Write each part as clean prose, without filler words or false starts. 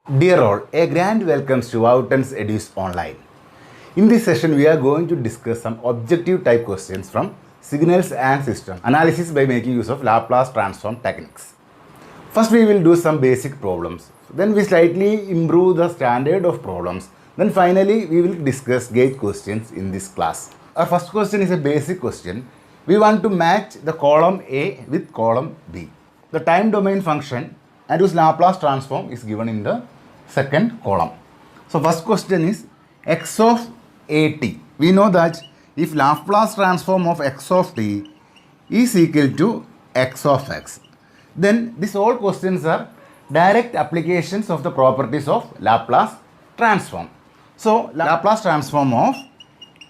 Dear all, a grand welcome to Woutons Edus Online. In this session, we are going to discuss some objective type questions from signals and system analysis by making use of Laplace transform techniques. First, we will do some basic problems. Then we slightly improve the standard of problems. Then finally, we will discuss gauge questions in this class. Our first question is a basic question. We want to match the column A with column B. The time domain function and whose Laplace transform is given in the second column. So first question is x of at. We know that if Laplace transform of x of t is equal to x of x, then these all questions are direct applications of the properties of Laplace transform. So Laplace transform of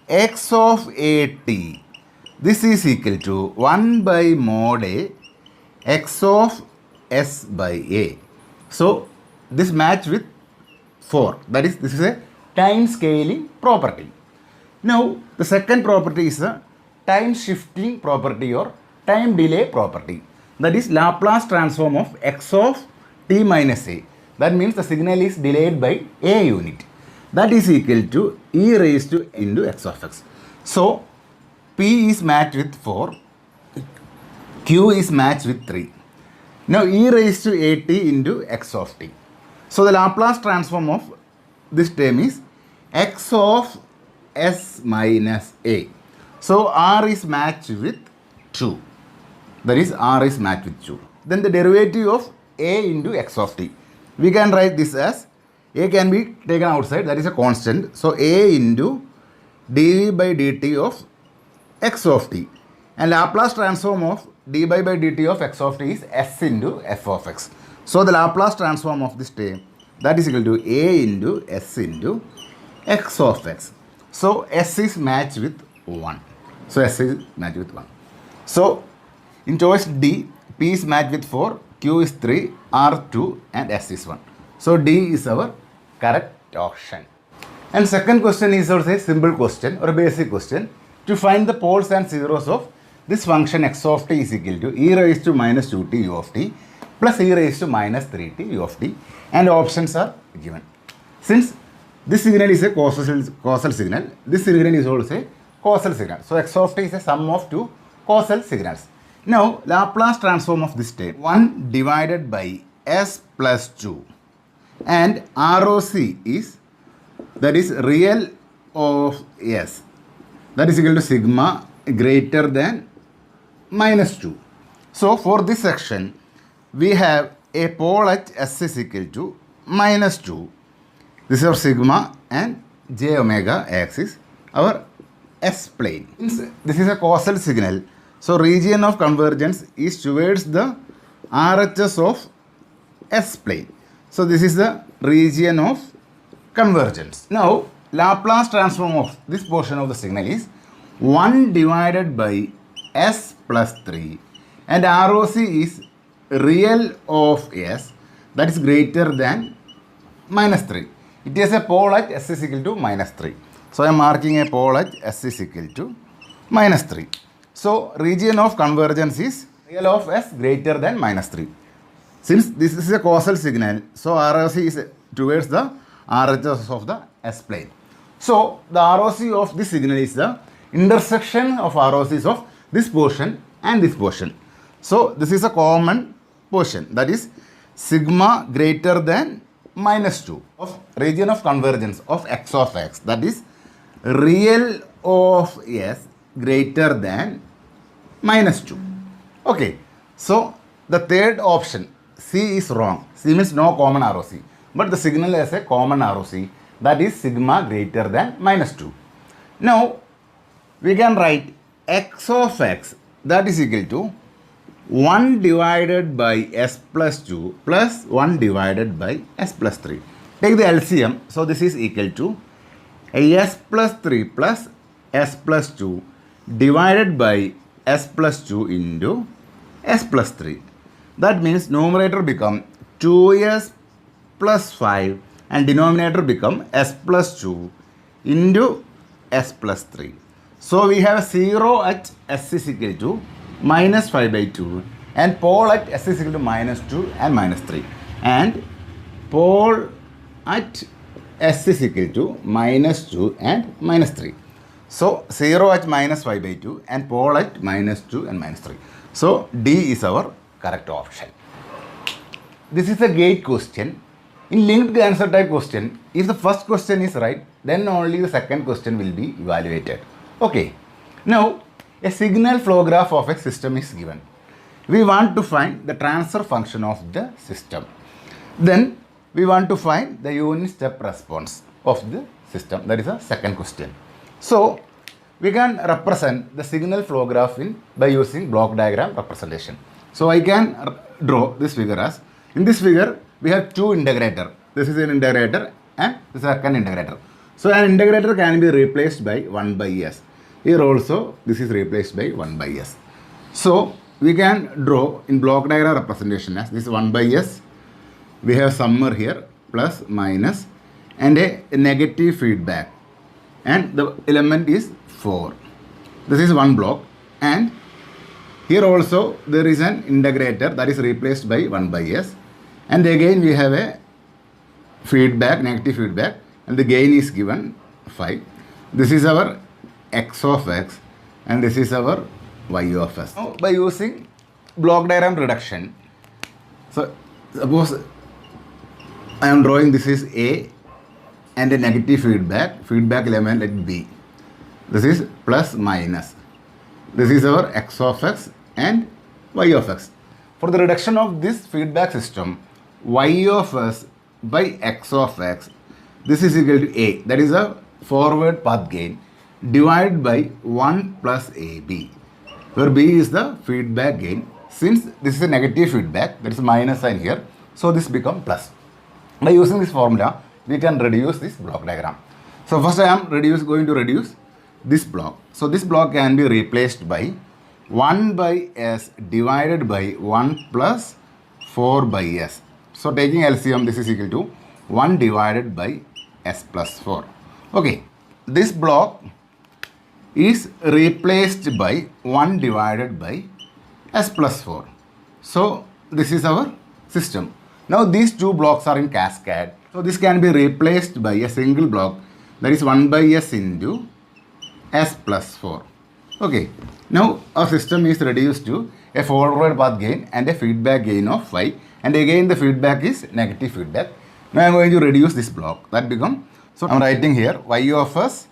x of at, this is equal to 1 by mod a x of s by a. So this match with 4, that is, this is a time scaling property. Now the second property is a time shifting property or time delay property, that is Laplace transform of x of t minus a. That means the signal is delayed by a unit, that is equal to e raised to into x of x. So p is matched with 4, q is matched with 3. Now e raised to at into x of t. So the Laplace transform of this term is x of s minus a. So r is matched with 2. That is r is matched with 2. Then the derivative of a into x of t. We can write this as a can be taken outside, that is a constant. So a into dv by dt of x of t. And Laplace transform of dy by dt of x of t is s into f of x. So the Laplace transform of this term, that is equal to a into s into x of x. So s is matched with 1. So s is matched with 1. So in choice D, p is matched with 4, q is 3, r 2 and s is 1. So D is our correct option. And second question is also a simple question or a basic question. To find the poles and zeros of this function x of t is equal to e raised to minus 2t u of t plus e raised to minus 3t u of t, and options are given. Since this signal is a causal signal, this signal is also a causal signal. So x of t is a sum of two causal signals. Now Laplace transform of this term, 1 divided by s plus 2, and ROC is, that is real of s, that is equal to sigma greater than minus 2. So for this section, we have a pole at s is equal to minus 2. This is our sigma and j omega x is our s plane. Since this is a causal signal, so region of convergence is towards the RHS of s plane. So this is the region of convergence. Now Laplace transform of this portion of the signal is 1 divided by s plus 3, and ROC is real of s, that is greater than minus 3. It is a pole at s is equal to minus 3. So I am marking a pole at s is equal to minus 3. So region of convergence is real of s greater than minus 3. Since this is a causal signal, so ROC is towards the RHS of the s plane. So the ROC of this signal is the intersection of ROCs of this portion and this portion. So this is a common portion, that is sigma greater than minus 2 of region of convergence of x of x, that is real of s greater than minus 2. Okay, so the third option, C, is wrong. C means no common ROC, but the signal has a common ROC, that is sigma greater than minus 2. Now we can write x of x, that is equal to 1 divided by s plus 2 plus 1 divided by s plus 3. Take the LCM, so this is equal to s plus 3 plus s plus 2 divided by s plus 2 into s plus 3. That means numerator become 2s plus 5 and denominator become s plus 2 into s plus 3. So we have 0 at s is equal to minus 5 by 2 and pole at s is equal to minus 2 and minus 3. And pole at s is equal to minus 2 and minus 3. So 0 at minus 5 by 2 and pole at minus 2 and minus 3. So D is our correct option. This is a gate question. In linked answer type question, if the first question is right, then only the second question will be evaluated. Okay. Now, a signal flow graph of a system is given. We want to find the transfer function of the system. Then, we want to find the unit step response of the system. That is the second question. So, we can represent the signal flow graph by using block diagram representation. So, I can draw this figure as, in this figure, we have two integrator. This is an integrator and this is a second integrator. So, an integrator can be replaced by 1 by s. Here also, this is replaced by 1 by s. So, we can draw in block diagram representation as this 1 by s. We have summer here, plus, minus, and a negative feedback. And the element is 4. This is one block. And here also, there is an integrator that is replaced by 1 by s. And again, we have a feedback, negative feedback, and the gain is given 5. This is our x of x, and this is our y of s. Now, by using block diagram reduction, so suppose I am drawing this is A and a negative feedback element at B. This is plus minus. This is our x of x and y of x. For the reduction of this feedback system, y of s by x of x, this is equal to A, that is a forward path gain, divided by 1 plus AB, where B is the feedback gain. Since this is a negative feedback, there is a minus sign here, so this becomes plus. By using this formula, we can reduce this block diagram. So first I am going to reduce this block. So this block can be replaced by 1 by s divided by 1 plus 4 by s. So taking LCM, this is equal to 1 divided by s plus 4. Okay, this block is replaced by 1 divided by s plus 4. So this is our system. Now these two blocks are in cascade. So this can be replaced by a single block, that is 1 by s into s plus 4. Okay, now our system is reduced to a forward path gain and a feedback gain of 5, and again the feedback is negative feedback. Now I am going to reduce this block. That becomes, so I am writing here y of s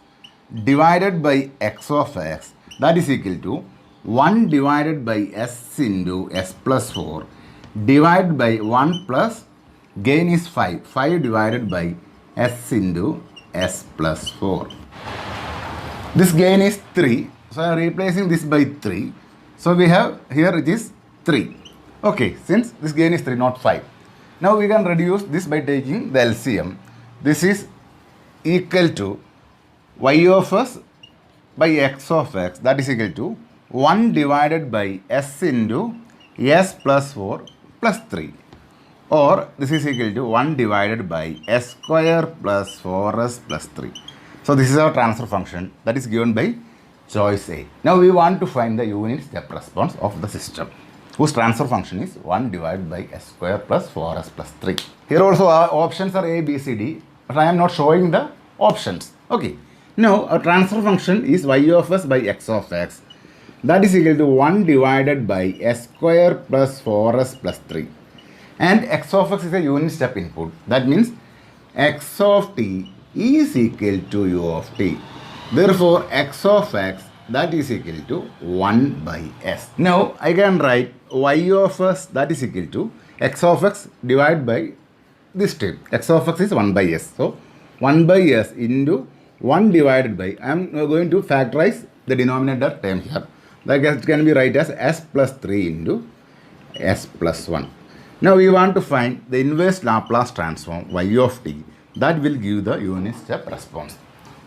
divided by x of x, that is equal to 1 divided by s into s plus 4 divided by 1 plus gain is 5 divided by s into s plus 4. This gain is 3. So I am replacing this by 3. So we have here it is 3. Okay, since this gain is 3, not 5. Now we can reduce this by taking the LCM. This is equal to y of s by x of x, that is equal to 1 divided by s into s plus 4 plus 3. Or this is equal to 1 divided by s square plus 4s plus 3. So this is our transfer function that is given by choice A. Now we want to find the unit step response of the system, whose transfer function is 1 divided by s square plus 4s plus 3. Here also our options are A, B, C, D, but I am not showing the options. Okay. Now our transfer function is y of s by x of x, that is equal to 1 divided by s square plus 4s plus 3. And x of x is a unit step input. That means x of t is equal to u of t. Therefore, x of x, that is equal to 1 by s. Now, I can write y of s, that is equal to x of x divided by this term. X of x is 1 by s. So, 1 by s into 1 divided by, I am going to factorize the denominator term here. That can be written as s plus 3 into s plus 1. Now we want to find the inverse Laplace transform y of t that will give the unit step response.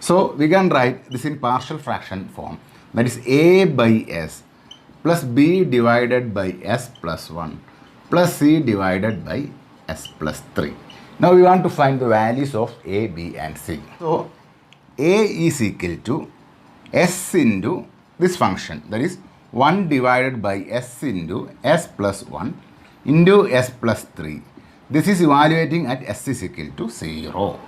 So we can write this in partial fraction form, that is a by s plus b divided by s plus 1 plus c divided by s plus 3. Now we want to find the values of a, b and c. So a is equal to s into this function, that is 1 divided by s into s plus 1 into s plus 3. this is evaluating at s is equal to 0.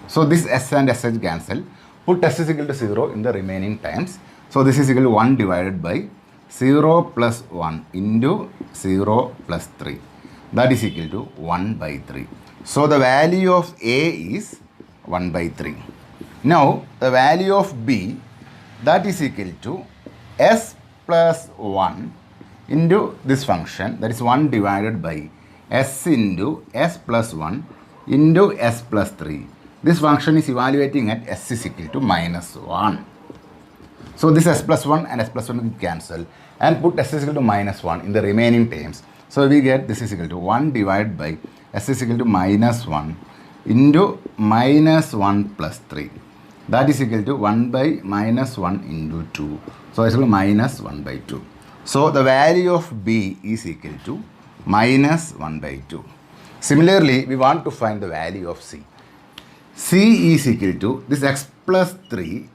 So this s and sh cancel. Put s is equal to 0 in the remaining times. So this is equal to 1 divided by 0 plus 1 into 0 plus 3. That is equal to 1 by 3. So the value of A is 1 by 3. Now the value of B, that is equal to s plus 1 into this function, that is 1 divided by s into s plus 1 into s plus 3. This function is evaluating at s is equal to minus 1. So this s plus 1 and s plus 1 will cancel and put s is equal to minus 1 in the remaining terms. So we get this is equal to 1 divided by s is equal to minus 1 into minus 1 plus 3. That is equal to 1 by minus 1 into 2. So it's equal to minus 1 by 2. So the value of B is equal to minus 1 by 2. Similarly, we want to find the value of C. C is equal to this x plus 3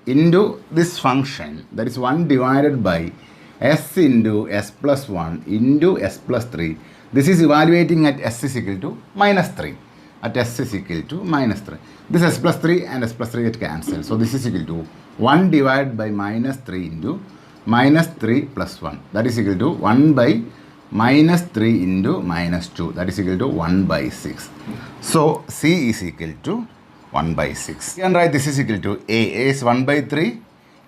into this function, that is 1 divided by s into s plus 1 into s plus 3. This is evaluating at s is equal to minus 3. At s is equal to minus 3. This s plus 3 and s plus 3 get cancelled. So this is equal to 1 divided by minus 3 into minus 3 plus 1. That is equal to 1 by minus 3 into minus 2. That is equal to 1 by 6. So C is equal to 1 by 6. You can write this is equal to A. A is 1 by 3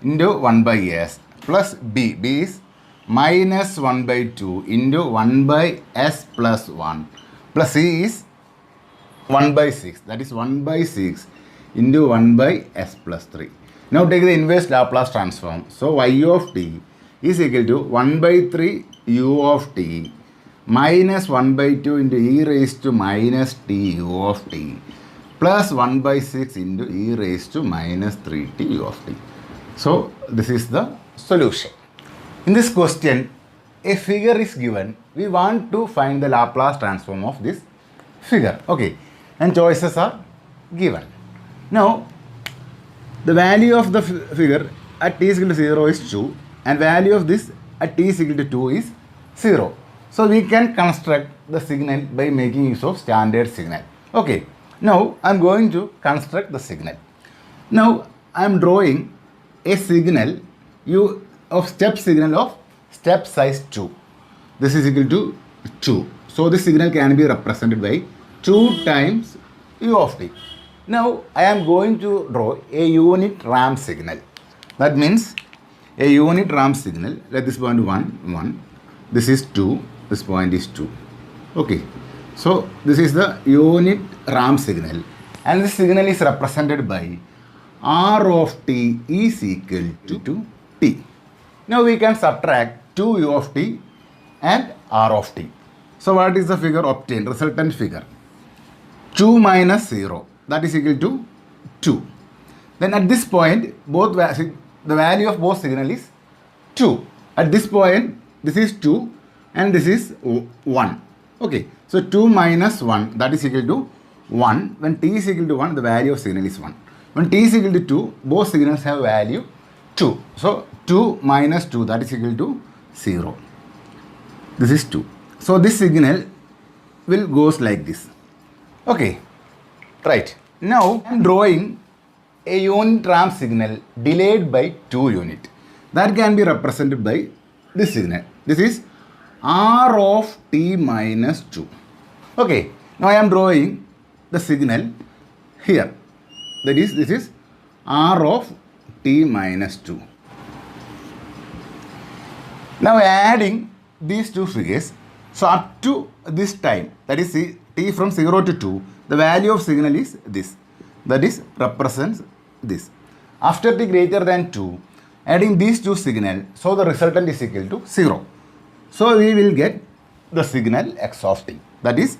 into 1 by S plus B. B is minus 1 by 2 into 1 by S plus 1 plus C is 1 by 6. That is 1 by 6 into 1 by S plus 3. Now take the inverse Laplace transform. So y of t is equal to 1 by 3 u of t minus 1 by 2 into e raised to minus t u of t plus 1 by 6 into e raised to minus 3t u of t. So this is the solution. In this question, a figure is given. We want to find the Laplace transform of this figure. Okay, and choices are given. Now, the value of the figure at t is equal to 0 is 2 and value of this at t is equal to 2 is 0. So we can construct the signal by making use of standard signal. Okay, now I am going to construct the signal. Now I am drawing a signal of step signal of step size 2. This is equal to 2. So this signal can be represented by 2 times u of t. Now I am going to draw a unit ramp signal. That means a unit ramp signal. Let this point 1, 1. This is 2. This point is 2. Okay. So this is the unit ramp signal. And this signal is represented by R of t is equal to t. Now we can subtract 2 u of t and R of t. So what is the figure obtained? Resultant figure. 2 minus 0. That is equal to 2. Then at this point, the value of both signal is 2. At this point, this is 2 and this is 1. Okay. So 2 minus 1, that is equal to 1. When t is equal to 1, the value of signal is 1. When t is equal to 2, both signals have value 2. So 2 minus 2, that is equal to 0. This is 2. So this signal will goes like this. Okay. Right. Now I am drawing a unit ramp signal delayed by 2 unit. That can be represented by this signal. This is R of t minus 2. Okay. Now I am drawing the signal here. That is, this is R of t minus 2. Now adding these two figures, so up to this time, that is t from 0 to 2, the value of signal is this. That is represents this. After t greater than 2, adding these two signal, so the resultant is equal to 0. So we will get the signal x of t. That is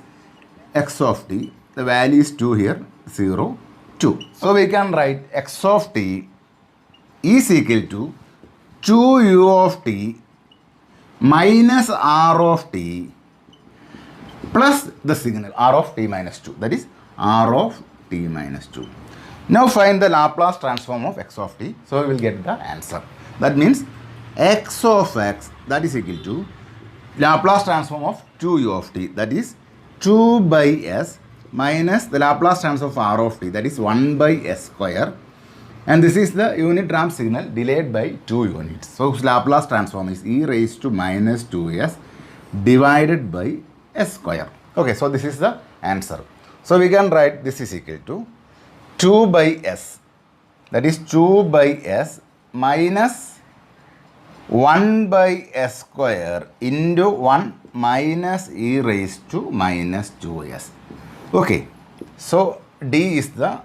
x of t. The value is 2 here, 0, 2. So we can write x of t is equal to 2u of t minus r of t plus the signal r of t minus 2. That is r of t minus 2. Now find the Laplace transform of x of t. So we will get the answer. That means x of x, that is equal to Laplace transform of 2u of t. That is 2 by s minus the Laplace transform of r of t, that is 1 by s square, and this is the unit ramp signal delayed by 2 units. So Laplace transform is e raised to minus 2s divided by s square. Okay, so this is the answer. So we can write this is equal to 2 by s, that is 2 by s minus 1 by s square into 1 minus e raised to minus 2s. Okay, so D is the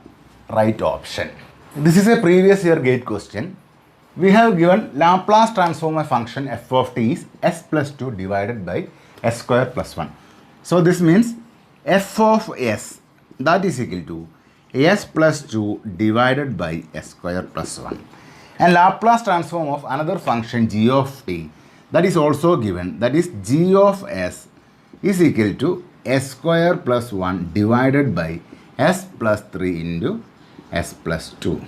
right option. This is a previous year gate question. We have given Laplace transform a function f of t is s plus 2 divided by s square plus 1. So this means f of s, that is equal to s plus 2 divided by s square plus 1. And Laplace transform of another function g of t, that is also given, that is g of s is equal to s square plus 1 divided by s plus 3 into s plus 2.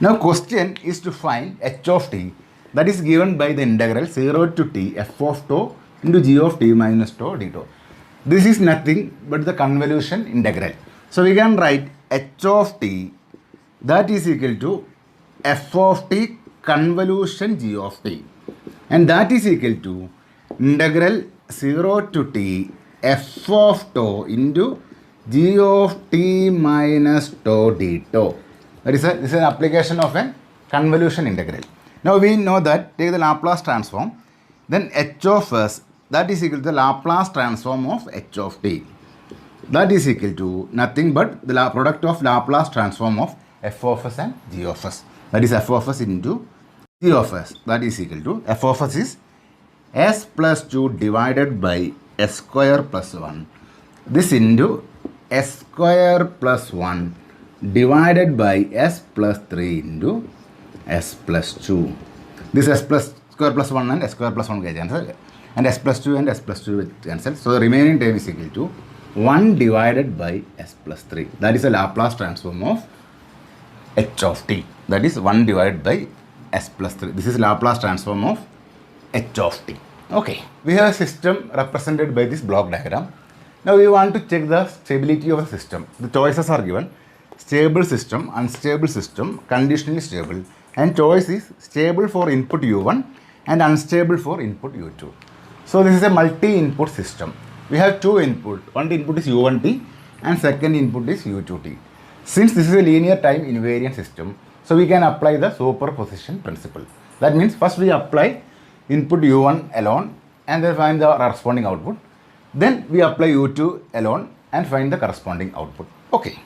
Now question is to find h of t, that is given by the integral 0 to t f of tau into g of t minus tau d tau. This is nothing but the convolution integral. So we can write h of t, that is equal to f of t convolution g of t, and that is equal to integral 0 to t f of tau into g of t minus tau d tau. This is an application of a convolution integral. Now we know that take the Laplace transform, then h of s, that is equal to the Laplace transform of h of t, that is equal to nothing but the product of Laplace transform of f of s and g of s, that is f of s into g of s, that is equal to f of s is s plus 2 divided by s square plus 1, this into s square plus 1 divided by s plus 3 into s plus 2. This s plus square plus 1 and s square plus 1 get cancel, and s plus 2 and s plus 2 get cancel. So the remaining term is equal to 1 divided by s plus 3. That is a Laplace transform of h of t, that is 1 divided by s plus 3. This is Laplace transform of h of t. Okay, we have a system represented by this block diagram. Now we want to check the stability of the system. The choices are given: stable system, unstable system, conditionally stable, and choice is stable for input u1 and unstable for input u2. So this is a multi-input system. We have two input. One input is u1t and second input is u2t. Since this is a linear time invariant system, so we can apply the superposition principle. That means first we apply input u1 alone and then find the corresponding output. Then we apply u2 alone and find the corresponding output. Okay.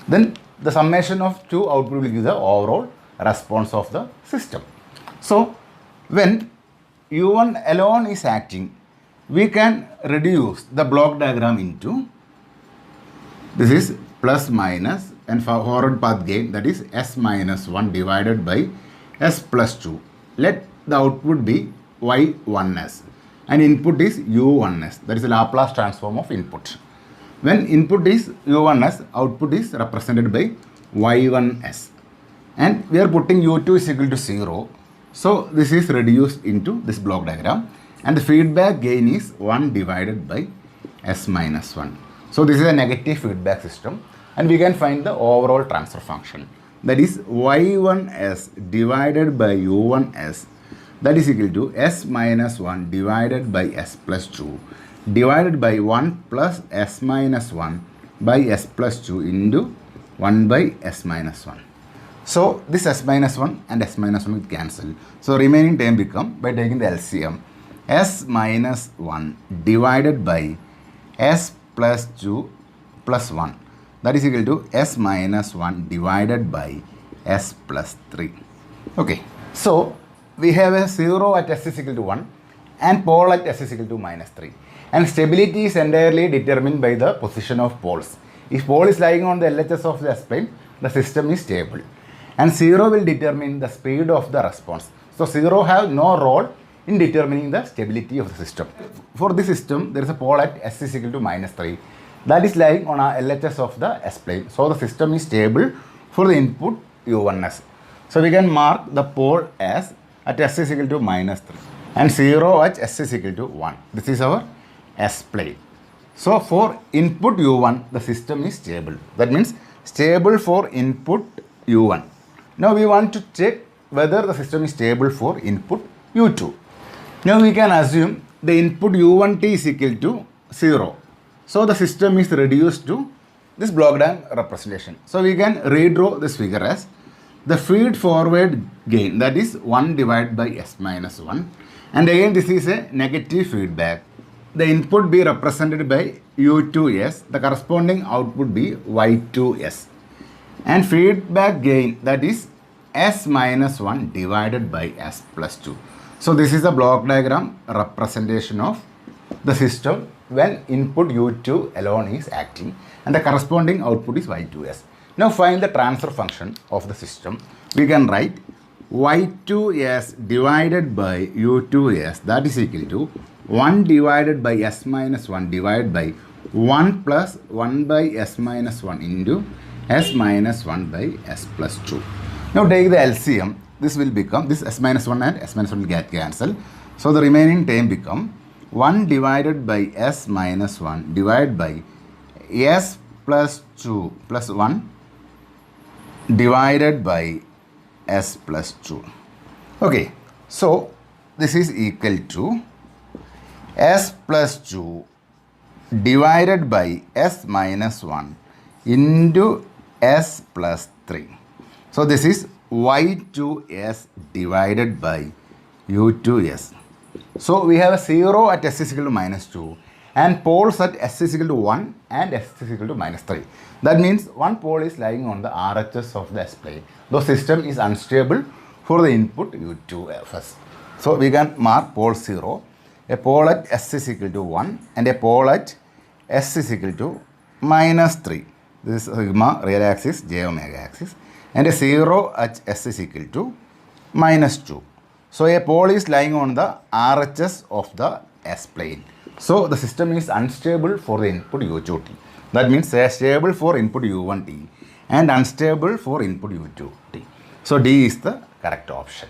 Then the summation of two output will give the overall response of the system. So when u1 alone is acting, we can reduce the block diagram into, this is plus minus and forward path gain, that is s minus 1 divided by s plus 2. Let the output be y1s and input is u1s, that is the Laplace transform of input. When input is u1s, output is represented by y1s, and we are putting u2 is equal to 0. So this is reduced into this block diagram, and the feedback gain is 1 divided by s minus 1. So this is a negative feedback system, and we can find the overall transfer function, that is y1s divided by u1s, that is equal to s minus 1 divided by s plus 2 divided by 1 plus s minus 1 by s plus 2 into 1 by s minus 1. So this s minus 1 and s minus 1 will cancel. So remaining term become, by taking the LCM, s minus 1 divided by s plus 2 plus 1, that is equal to s minus 1 divided by s plus 3. Okay, so we have a 0 at s is equal to 1 and pole at s is equal to minus 3. And stability is entirely determined by the position of poles. If pole is lying on the LHS of the S-plane, the system is stable. And 0 will determine the speed of the response. So 0 have no role in determining the stability of the system. For this system, there is a pole at s is equal to minus 3. That is lying on a LHS of the S-plane. So the system is stable for the input u1s. So we can mark the pole as at s is equal to minus 3 and 0 at s is equal to 1. This is our S-plane. So for input U1, the system is stable. That means stable for input U1. Now we want to check whether the system is stable for input U2. Now we can assume the input U1t is equal to 0. So the system is reduced to this block diagram representation. So we can redraw this figure as the feed forward gain, that is 1 divided by S minus 1. And again this is a negative feedback. The input be represented by U2S, the corresponding output be Y2S. And feedback gain, that is S minus 1 divided by S plus 2. So this is the block diagram representation of the system when input U2 alone is acting and the corresponding output is Y2S. Now find the transfer function of the system. We can write Y2S divided by U2S, that is equal to 1 divided by S minus 1 divided by 1 plus 1 by S minus 1 into S minus 1 by S plus 2. Now take the LCM. This will become, this S minus 1 and S minus 1 will get cancelled. So the remaining term become 1 divided by S minus 1 divided by S plus 2 plus 1 divided by S plus 2. Okay, so this is equal to S plus 2 divided by S minus 1 into S plus 3. So this is Y2S divided by U2S. So we have a 0 at S is equal to minus 2 and poles at S is equal to 1 and S is equal to minus 3. That means one pole is lying on the RHS of the S plane. The system is unstable for the input U2Fs. So we can mark pole 0, a pole at S is equal to 1 and a pole at S is equal to minus 3. This is sigma real axis, j omega axis, and a 0 at S is equal to minus 2. So a pole is lying on the RHS of the S plane. So the system is unstable for the input U2t. That means stable for input U1t and unstable for input U2t. So D is the correct option.